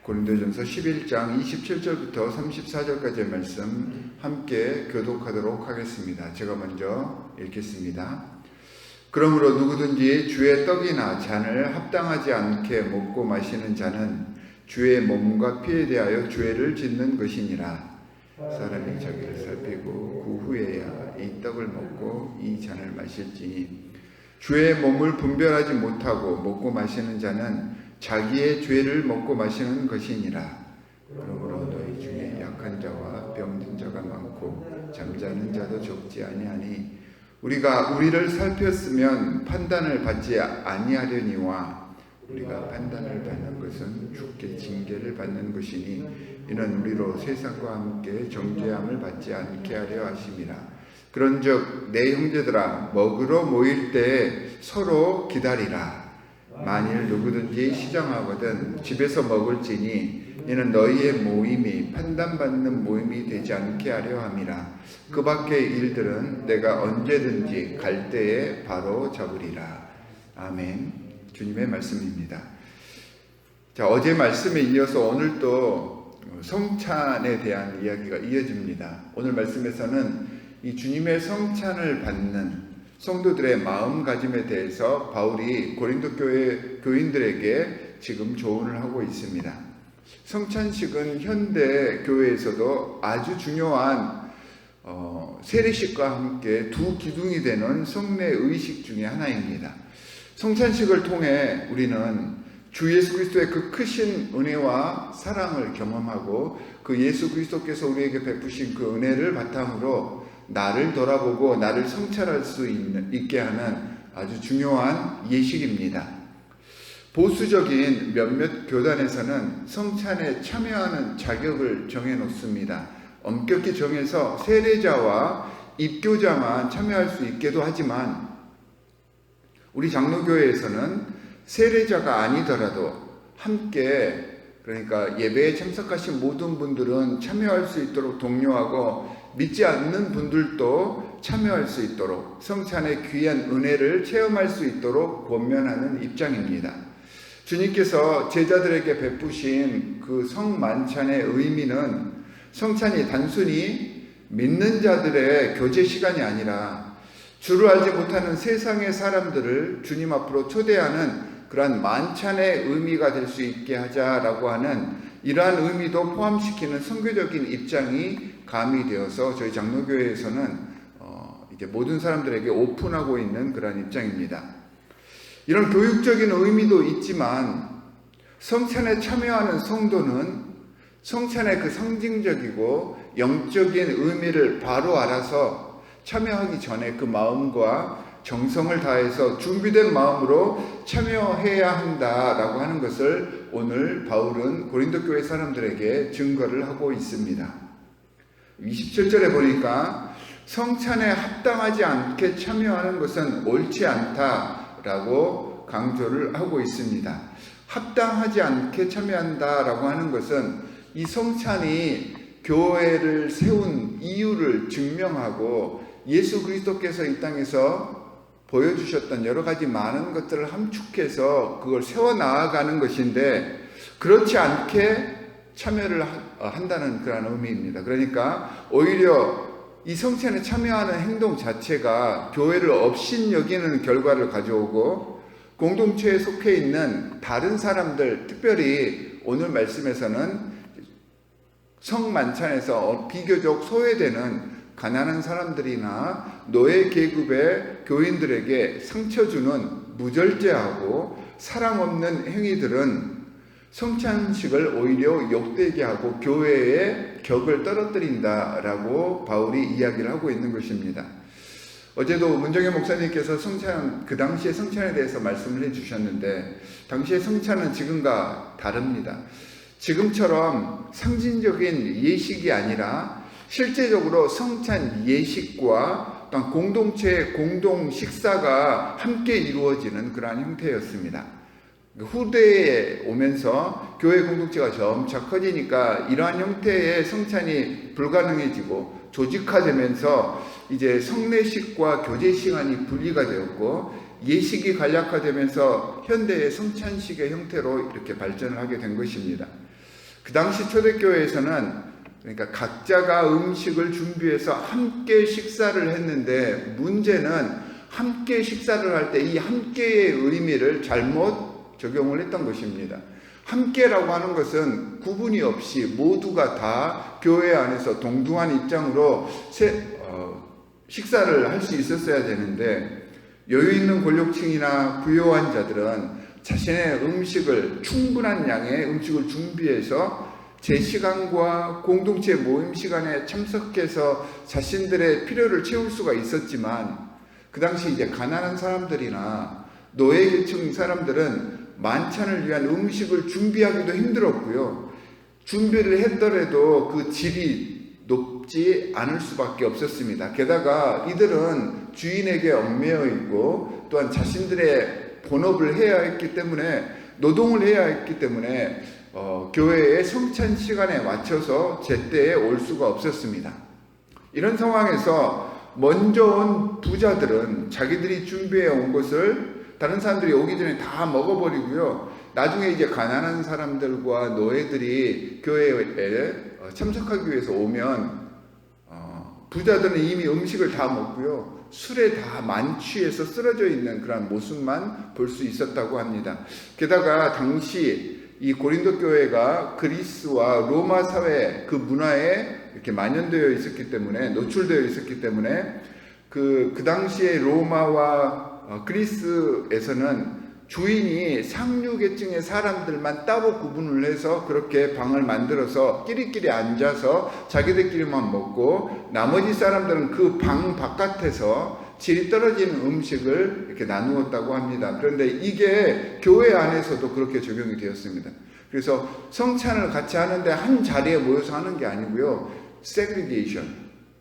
고린도전서 11장 27절부터 34절까지의 말씀 함께 교독하도록 하겠습니다. 제가 먼저 읽겠습니다. 그러므로 누구든지 주의 떡이나 잔을 합당하지 않게 먹고 마시는 자는 주의 몸과 피에 대하여 죄를 짓는 것이니라. 사람이 자기를 살피고 그 후에야 이 떡을 먹고 이 잔을 마실지니 주의 몸을 분별하지 못하고 먹고 마시는 자는 자기의 죄를 먹고 마시는 것이니라. 그러므로 너희 중에 약한 자와 병든 자가 많고 잠자는 자도 적지 아니하니 우리가 우리를 살폈으면 판단을 받지 아니하려니와 우리가 판단을 받는 것은 주께 징계를 받는 것이니 이는 우리로 세상과 함께 정죄함을 받지 않게 하려 하심이라. 그런즉 내 형제들아 먹으러 모일 때에 서로 기다리라. 만일 누구든지 시장하거든 집에서 먹을지니 이는 너희의 모임이 판단받는 모임이 되지 않게 하려 함이라. 그 밖의 일들은 내가 언제든지 갈 때에 바로 잡으리라. 아멘. 주님의 말씀입니다. 자, 어제 말씀에 이어서 오늘 또 성찬에 대한 이야기가 이어집니다. 오늘 말씀에서는 이 주님의 성찬을 받는 성도들의 마음가짐에 대해서 바울이 고린도 교회 교인들에게 지금 조언을 하고 있습니다. 성찬식은 현대 교회에서도 아주 중요한 세례식과 함께 두 기둥이 되는 성례 의식 중에 하나입니다. 성찬식을 통해 우리는 주 예수 그리스도의 그 크신 은혜와 사랑을 경험하고 그 예수 그리스도께서 우리에게 베푸신 그 은혜를 바탕으로 나를 돌아보고 나를 성찰할 수 있게 하는 아주 중요한 예식입니다. 보수적인 몇몇 교단에서는 성찬에 참여하는 자격을 정해놓습니다. 엄격히 정해서 세례자와 입교자만 참여할 수 있게도 하지만 우리 장로교회에서는 세례자가 아니더라도 함께 그러니까 예배에 참석하신 모든 분들은 참여할 수 있도록 독려하고 믿지 않는 분들도 참여할 수 있도록 성찬의 귀한 은혜를 체험할 수 있도록 권면하는 입장입니다. 주님께서 제자들에게 베푸신 그 성만찬의 의미는 성찬이 단순히 믿는 자들의 교제 시간이 아니라 주를 알지 못하는 세상의 사람들을 주님 앞으로 초대하는 그러한 만찬의 의미가 될 수 있게 하자라고 하는 이러한 의미도 포함시키는 선교적인 입장이 가미되어서 저희 장로교회에서는 이제 모든 사람들에게 오픈하고 있는 그러한 입장입니다. 이런 교육적인 의미도 있지만 성찬에 참여하는 성도는 성찬의 그 상징적이고 영적인 의미를 바로 알아서 참여하기 전에 그 마음과 정성을 다해서 준비된 마음으로 참여해야 한다라고 하는 것을 오늘 바울은 고린도 교회 사람들에게 증거를 하고 있습니다. 27절에 보니까 성찬에 합당하지 않게 참여하는 것은 옳지 않다라고 강조를 하고 있습니다. 합당하지 않게 참여한다라고 하는 것은 이 성찬이 교회를 세운 이유를 증명하고 예수 그리스도께서 이 땅에서 보여주셨던 여러 가지 많은 것들을 함축해서 그걸 세워나가는 것인데 그렇지 않게 참여를 한다는 그런 의미입니다. 그러니까 오히려 이 성찬에 참여하는 행동 자체가 교회를 업신여기는 결과를 가져오고 공동체에 속해 있는 다른 사람들, 특별히 오늘 말씀에서는 성만찬에서 비교적 소외되는 가난한 사람들이나 노예 계급의 교인들에게 상처 주는 무절제하고 사랑 없는 행위들은 성찬식을 오히려 욕되게 하고 교회의 격을 떨어뜨린다라고 바울이 이야기를 하고 있는 것입니다. 어제도 문정현 목사님께서 성찬, 그 당시의 성찬에 대해서 말씀을 해주셨는데 당시의 성찬은 지금과 다릅니다. 지금처럼 상징적인 예식이 아니라 실제적으로 성찬 예식과 또한 공동체의 공동 식사가 함께 이루어지는 그러한 형태였습니다. 후대에 오면서 교회 공동체가 점차 커지니까 이러한 형태의 성찬이 불가능해지고 조직화되면서 이제 성례식과 교제 시간이 분리가 되었고 예식이 간략화되면서 현대의 성찬식의 형태로 이렇게 발전을 하게 된 것입니다. 그 당시 초대교회에서는 그러니까 각자가 음식을 준비해서 함께 식사를 했는데, 문제는 함께 식사를 할 때 이 함께의 의미를 잘못 적용을 했던 것입니다. 함께라고 하는 것은 구분이 없이 모두가 다 교회 안에서 동등한 입장으로 식사를 할 수 있었어야 되는데, 여유 있는 권력층이나 부유한 자들은 자신의 음식을, 충분한 양의 음식을 준비해서 제 시간과 공동체 모임 시간에 참석해서 자신들의 필요를 채울 수가 있었지만, 그 당시 이제 가난한 사람들이나 노예계층 사람들은 만찬을 위한 음식을 준비하기도 힘들었고요. 준비를 했더라도 그 질이 높지 않을 수밖에 없었습니다. 게다가 이들은 주인에게 얽매여 있고, 또한 자신들의 본업을 해야 했기 때문에, 노동을 해야 했기 때문에 교회의 성찬 시간에 맞춰서 제때에 올 수가 없었습니다. 이런 상황에서 먼저 온 부자들은 자기들이 준비해 온 것을 다른 사람들이 오기 전에 다 먹어버리고요. 나중에 이제 가난한 사람들과 노예들이 교회에 참석하기 위해서 오면 부자들은 이미 음식을 다 먹고요. 술에 다 만취해서 쓰러져 있는 그런 모습만 볼 수 있었다고 합니다. 게다가 당시 이 고린도 교회가 그리스와 로마 사회 그 문화에 이렇게 만연되어 있었기 때문에, 노출되어 있었기 때문에 그 당시에 로마와 그리스에서는 주인이 상류계층의 사람들만 따로 구분을 해서 그렇게 방을 만들어서 끼리끼리 앉아서 자기들끼리만 먹고, 나머지 사람들은 그 방 바깥에서 질이 떨어지는 음식을 이렇게 나누었다고 합니다. 그런데 이게 교회 안에서도 그렇게 적용이 되었습니다. 그래서 성찬을 같이 하는데 한 자리에 모여서 하는 게 아니고요. segregation,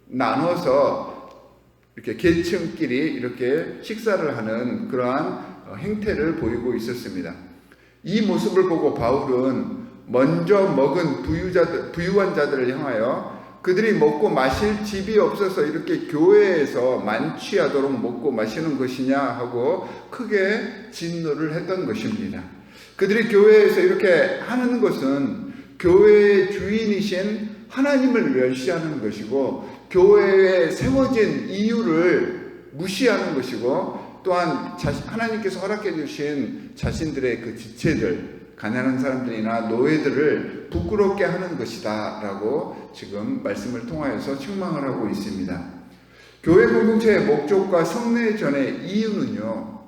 나눠서 이렇게 계층끼리 이렇게 식사를 하는 그러한 행태를 보이고 있었습니다. 이 모습을 보고 바울은 먼저 먹은 부유한 자들을 향하여 그들이 먹고 마실 집이 없어서 이렇게 교회에서 만취하도록 먹고 마시는 것이냐 하고 크게 진노를 했던 것입니다. 그들이 교회에서 이렇게 하는 것은 교회의 주인이신 하나님을 멸시하는 것이고, 교회에 세워진 이유를 무시하는 것이고, 또한 하나님께서 허락해 주신 자신들의 그 지체들, 가난한 사람들이나 노예들을 부끄럽게 하는 것이다 라고 지금 말씀을 통하여서 책망을 하고 있습니다. 교회 공동체의 목적과 성례전의 이유는요,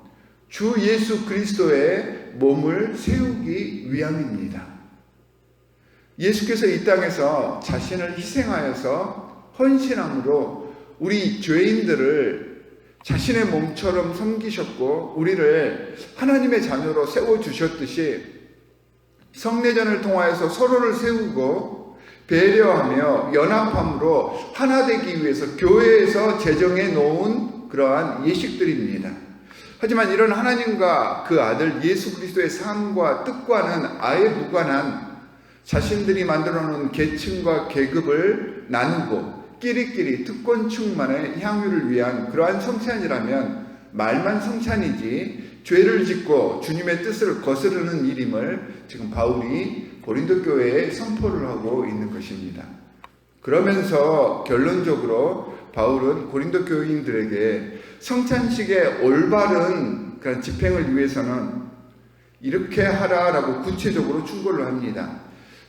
주 예수 그리스도의 몸을 세우기 위함입니다. 예수께서 이 땅에서 자신을 희생하여서 헌신함으로 우리 죄인들을 자신의 몸처럼 섬기셨고, 우리를 하나님의 자녀로 세워주셨듯이 성례전을 통하여서 서로를 세우고 배려하며 연합함으로 하나 되기 위해서 교회에서 제정해 놓은 그러한 예식들입니다. 하지만 이런 하나님과 그 아들 예수 그리스도의 삶과 뜻과는 아예 무관한, 자신들이 만들어 놓은 계층과 계급을 나누고 끼리끼리 특권층만의 향유를 위한 그러한 성찬이라면 말만 성찬이지 죄를 짓고 주님의 뜻을 거스르는 일임을 지금 바울이 고린도 교회에 선포를 하고 있는 것입니다. 그러면서 결론적으로 바울은 고린도 교인들에게 성찬식의 올바른 그런 집행을 위해서는 이렇게 하라라고 구체적으로 충고를 합니다.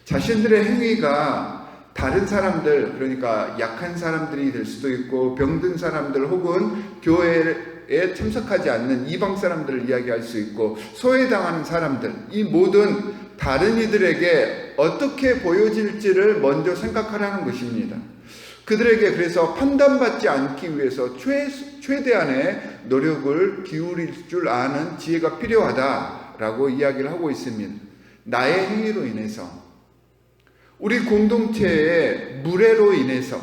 자신들의 행위가 다른 사람들, 그러니까 약한 사람들이 될 수도 있고 병든 사람들 혹은 교회에 참석하지 않는 이방 사람들을 이야기할 수 있고, 소외당하는 사람들, 이 모든 다른 이들에게 어떻게 보여질지를 먼저 생각하라는 것입니다. 그들에게 그래서 판단받지 않기 위해서 최대한의 노력을 기울일 줄 아는 지혜가 필요하다라고 이야기를 하고 있습니다. 나의 행위로 인해서, 우리 공동체의 무례로 인해서,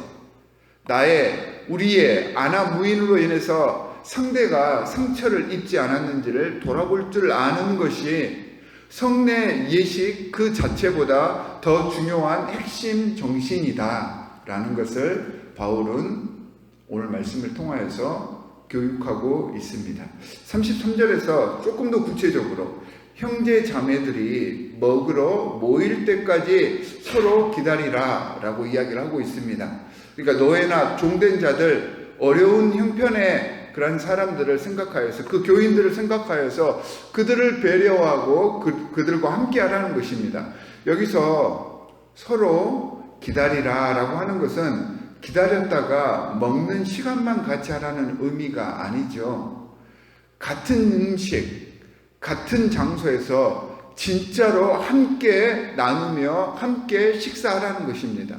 우리의 아나무인으로 인해서 상대가 상처를 입지 않았는지를 돌아볼 줄 아는 것이 성례 예식 그 자체보다 더 중요한 핵심 정신이다 라는 것을 바울은 오늘 말씀을 통하여서 교육하고 있습니다. 33절에서 조금 더 구체적으로 형제 자매들이 먹으러 모일 때까지 서로 기다리라 라고 이야기를 하고 있습니다. 그러니까 노예나 종된 자들, 어려운 형편의 그런 사람들을 생각하여서, 그 교인들을 생각하여서 그들을 배려하고 그들과 함께 하라는 것입니다. 여기서 서로 기다리라 라고 하는 것은 기다렸다가 먹는 시간만 같이 하라는 의미가 아니죠. 같은 음식, 같은 장소에서 진짜로 함께 나누며 함께 식사하라는 것입니다.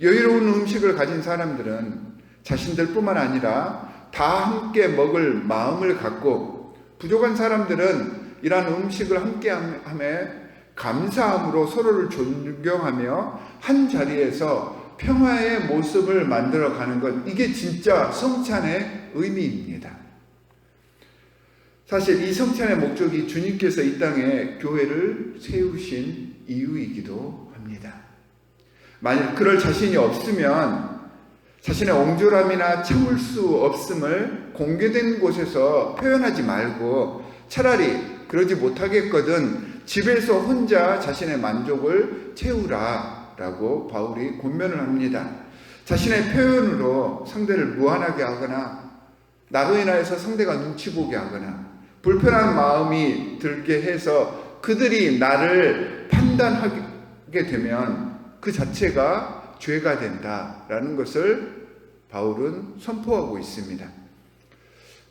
여유로운 음식을 가진 사람들은 자신들뿐만 아니라 다 함께 먹을 마음을 갖고, 부족한 사람들은 이러한 음식을 함께 함에 감사함으로 서로를 존경하며 한 자리에서 평화의 모습을 만들어가는 것, 이게 진짜 성찬의 의미입니다. 사실 이 성찬의 목적이 주님께서 이 땅에 교회를 세우신 이유이기도 합니다. 만일 그럴 자신이 없으면 자신의 옹졸함이나 참을 수 없음을 공개된 곳에서 표현하지 말고 차라리 그러지 못하겠거든 집에서 혼자 자신의 만족을 채우라 라고 바울이 권면을 합니다. 자신의 표현으로 상대를 무안하게 하거나 나로 인하여서 상대가 눈치 보게 하거나 불편한 마음이 들게 해서 그들이 나를 판단하게 되면 그 자체가 죄가 된다라는 것을 바울은 선포하고 있습니다.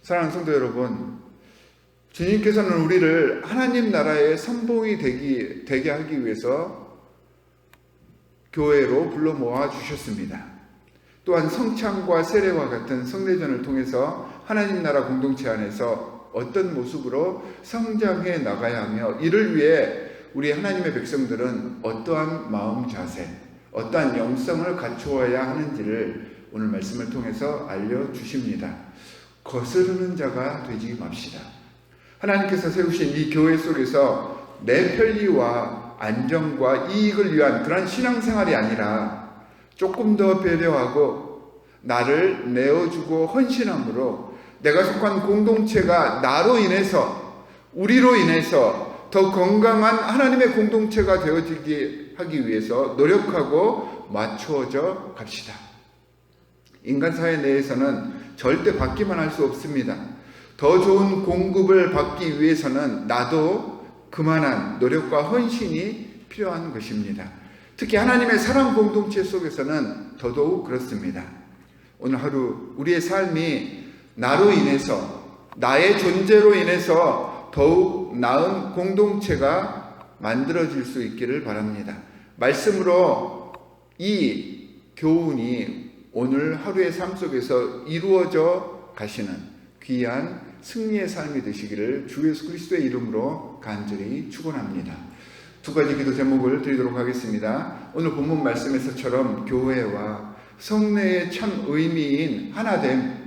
사랑하는 성도 여러분, 주님께서는 우리를 하나님 나라의 선봉이 되게 하기 위해서 교회로 불러 모아 주셨습니다. 또한 성찬과 세례와 같은 성례전을 통해서 하나님 나라 공동체 안에서 어떤 모습으로 성장해 나가야 하며, 이를 위해 우리 하나님의 백성들은 어떠한 마음 자세, 어떠한 영성을 갖추어야 하는지를 오늘 말씀을 통해서 알려주십니다. 거스르는 자가 되지 맙시다. 하나님께서 세우신 이 교회 속에서 내 편리와 안정과 이익을 위한 그런 신앙생활이 아니라 조금 더 배려하고 나를 내어주고 헌신함으로 내가 속한 공동체가 나로 인해서, 우리로 인해서 더 건강한 하나님의 공동체가 되어지게 하기 위해서 노력하고 맞추어져 갑시다. 인간 사회 내에서는 절대 받기만 할 수 없습니다. 더 좋은 공급을 받기 위해서는 나도 그만한 노력과 헌신이 필요한 것입니다. 특히 하나님의 사랑 공동체 속에서는 더더욱 그렇습니다. 오늘 하루 우리의 삶이 나로 인해서, 나의 존재로 인해서 더욱 나은 공동체가 만들어질 수 있기를 바랍니다. 말씀으로 이 교훈이 오늘 하루의 삶 속에서 이루어져 가시는 귀한 승리의 삶이 되시기를 주 예수 그리스도의 이름으로 간절히 축원합니다. 두 가지 기도 제목을 드리도록 하겠습니다. 오늘 본문 말씀에서처럼 교회와 성례의 참 의미인 하나됨,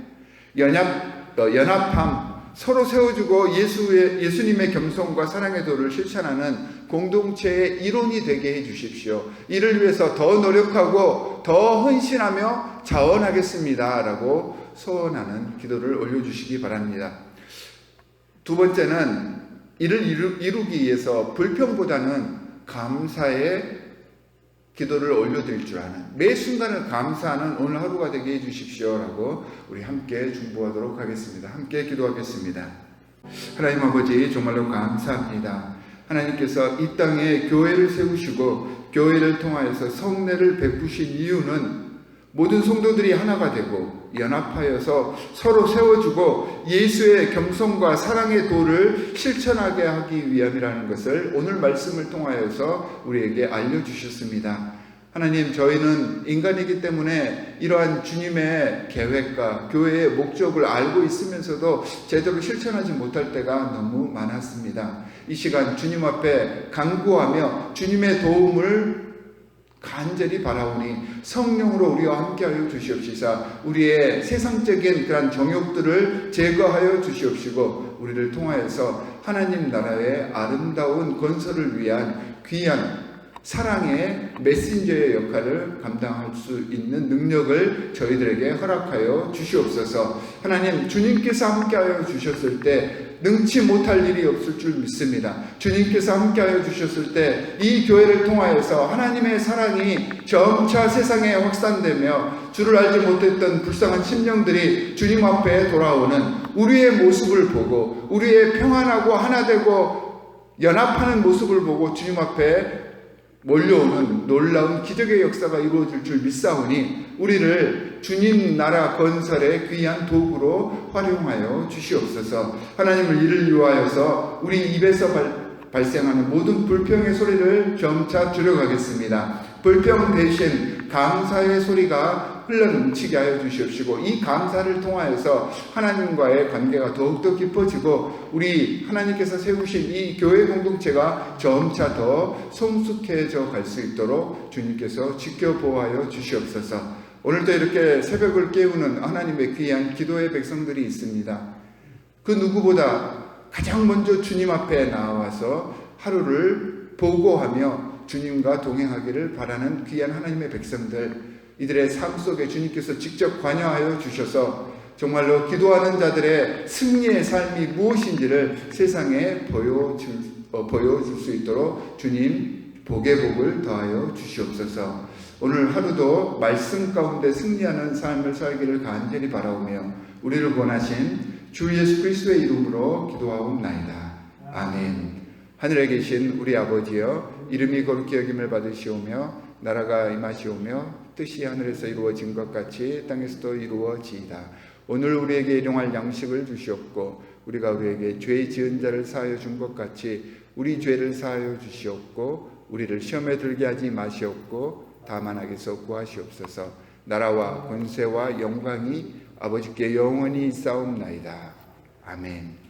연합함, 서로 세워주고 예수님의 겸손과 사랑의 도를 실천하는 공동체의 일원이 되게 해 주십시오. 이를 위해서 더 노력하고 더 헌신하며 자원하겠습니다 라고 소원하는 기도를 올려주시기 바랍니다. 두 번째는 이를 이루기 위해서 불평보다는 감사의 기도를 올려드릴 줄 아는, 매 순간을 감사하는 오늘 하루가 되게 해주십시오 라고 우리 함께 중보하도록 하겠습니다. 함께 기도하겠습니다. 하나님 아버지, 정말로 감사합니다. 하나님께서 이 땅에 교회를 세우시고 교회를 통하여서 성례를 베푸신 이유는 모든 성도들이 하나가 되고 연합하여서 서로 세워주고 예수의 겸손과 사랑의 도를 실천하게 하기 위함이라는 것을 오늘 말씀을 통하여서 우리에게 알려주셨습니다. 하나님, 저희는 인간이기 때문에 이러한 주님의 계획과 교회의 목적을 알고 있으면서도 제대로 실천하지 못할 때가 너무 많았습니다. 이 시간 주님 앞에 간구하며 주님의 도움을 간절히 바라오니 성령으로 우리와 함께하여 주시옵시사 우리의 세상적인 그런 정욕들을 제거하여 주시옵시고 우리를 통하여서 하나님 나라의 아름다운 건설을 위한 귀한 사랑의 메신저의 역할을 감당할 수 있는 능력을 저희들에게 허락하여 주시옵소서. 하나님, 주님께서 함께하여 주셨을 때 능치 못할 일이 없을 줄 믿습니다. 주님께서 함께하여 주셨을 때 이 교회를 통하여서 하나님의 사랑이 점차 세상에 확산되며 주를 알지 못했던 불쌍한 심령들이 주님 앞에 돌아오는 우리의 모습을 보고 우리의 평안하고 하나 되고 연합하는 모습을 보고 주님 앞에 몰려오는 놀라운 기적의 역사가 이루어질 줄 믿사오니 우리를 주님 나라 건설의 귀한 도구로 활용하여 주시옵소서. 하나님을 이를 위하여서 우리 입에서 발생하는 모든 불평의 소리를 점차 줄여가겠습니다. 불평 대신 감사의 소리가 흘러넘치게 하여 주시옵시고 이 감사를 통하여서 하나님과의 관계가 더욱더 깊어지고 우리 하나님께서 세우신 이 교회 공동체가 점차 더 성숙해져 갈 수 있도록 주님께서 지켜보아여 주시옵소서. 오늘도 이렇게 새벽을 깨우는 하나님의 귀한 기도의 백성들이 있습니다. 그 누구보다 가장 먼저 주님 앞에 나와서 하루를 보고하며 주님과 동행하기를 바라는 귀한 하나님의 백성들, 이들의 삶 속에 주님께서 직접 관여하여 주셔서 정말로 기도하는 자들의 승리의 삶이 무엇인지를 세상에 보여줄 수 있도록 주님 복의 복을 더하여 주시옵소서. 오늘 하루도 말씀 가운데 승리하는 삶을 살기를 간절히 바라오며 우리를 원하신 주 예수 그리스도의 이름으로 기도하옵나이다. 아멘. 하늘에 계신 우리 아버지여, 이름이 거룩히 여김을 받으시오며 나라가 임하시오며 뜻이 하늘에서 이루어진 것 같이 땅에서도 이루어지이다. 오늘 우리에게 일용할 양식을 주시옵고 우리가 우리에게 죄 지은 자를 사하여 준 것 같이 우리 죄를 사하여 주시옵고 우리를 시험에 들게 하지 마시옵고 다만 악에서 구하시옵소서. 나라와 권세와 영광이 아버지께 영원히 있사옵나이다. 아멘.